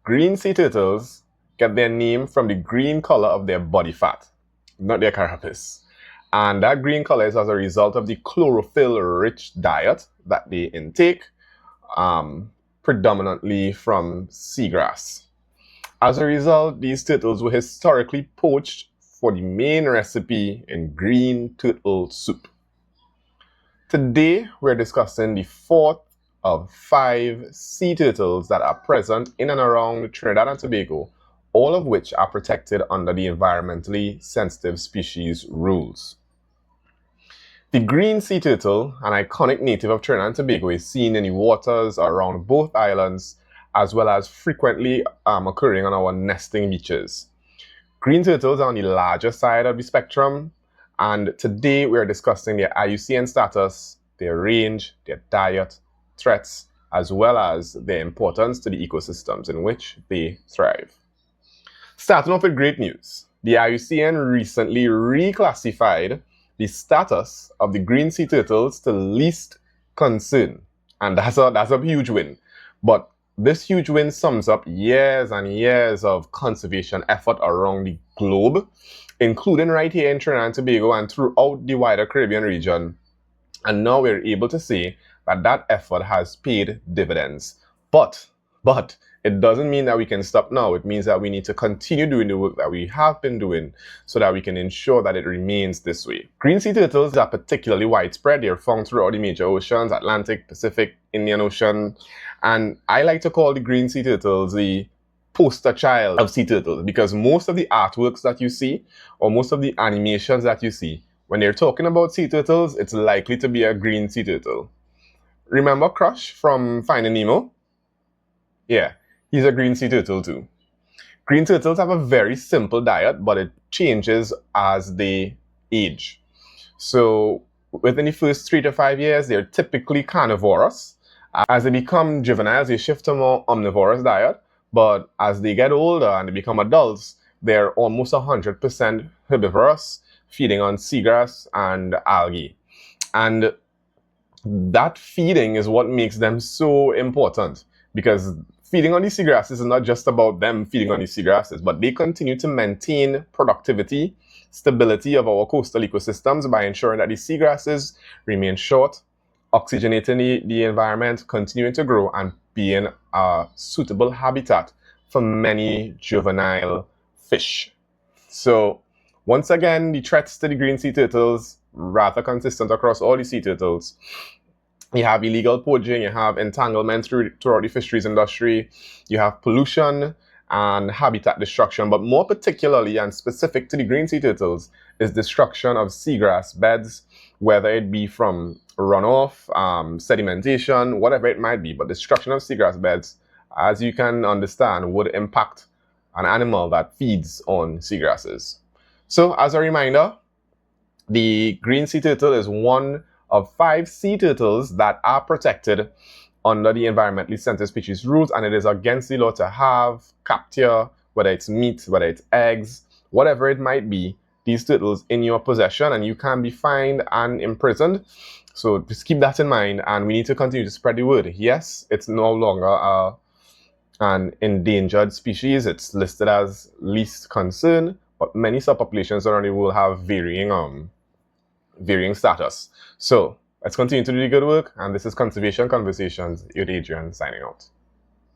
green sea turtles get their name from the green color of their body fat, not their carapace. And that green color is as a result of the chlorophyll-rich diet that they intake, predominantly from seagrass. As a result, these turtles were historically poached for the main recipe in green turtle soup. Today, we're discussing the fourth of 5 sea turtles that are present in and around Trinidad and Tobago, all of which are protected under the environmentally sensitive species rules. The green sea turtle, an iconic native of Trinidad and Tobago, is seen in the waters around both islands, as well as frequently occurring on our nesting beaches. Green turtles are on the larger side of the spectrum, and today we are discussing their IUCN status, their range, their diet, threats, as well as their importance to the ecosystems in which they thrive. Starting off with great news, the IUCN recently reclassified the status of the green sea turtles to least concern, and that's a huge win. But this huge win sums up years and years of conservation effort around the globe, including right here in Trinidad and Tobago and throughout the wider Caribbean region. And now we're able to say that that effort has paid dividends. But it doesn't mean that we can stop now. It means that we need to continue doing the work that we have been doing so that we can ensure that it remains this way. Green sea turtles are particularly widespread. They're found throughout the major oceans, Atlantic, Pacific, Indian Ocean. And I like to call the green sea turtles the poster child of sea turtles, because most of the artworks that you see, or most of the animations that you see, when they're talking about sea turtles, it's likely to be a green sea turtle. Remember Crush from Finding Nemo? Yeah, he's a green sea turtle too. Green turtles have a very simple diet, but it changes as they age. So within the first 3 to 5 years, they're typically carnivorous. As they become juveniles, they shift to a more omnivorous diet. But as they get older and they become adults, they're almost 100% herbivorous, feeding on seagrass and algae. And that feeding is what makes them so important, because feeding on these seagrasses is not just about them feeding on these seagrasses, but they continue to maintain productivity, stability of our coastal ecosystems by ensuring that these seagrasses remain short, oxygenating the environment, continuing to grow, and being a suitable habitat for many juvenile fish. So once again, the threats to the green sea turtles rather consistent across all the sea turtles. You have illegal poaching, you have entanglement throughout the fisheries industry, you have pollution and habitat destruction, but more particularly and specific to the green sea turtles is destruction of seagrass beds, whether it be from runoff, sedimentation, whatever it might be. But destruction of seagrass beds, as you can understand, would impact an animal that feeds on seagrasses. So as a reminder, the green sea turtle is one of 5 sea turtles that are protected under the environmentally sensitive species rules, and it is against the law to have, capture, whether it's meat, whether it's eggs, whatever it might be, these turtles in your possession, and you can be fined and imprisoned. So just keep that in mind, and we need to continue to spread the word. Yes, it's no longer an endangered species. It's listed as least concern, but many subpopulations around the world have varying status. So let's continue to do the good work, and this is Conservation Conversations with Adrian signing out.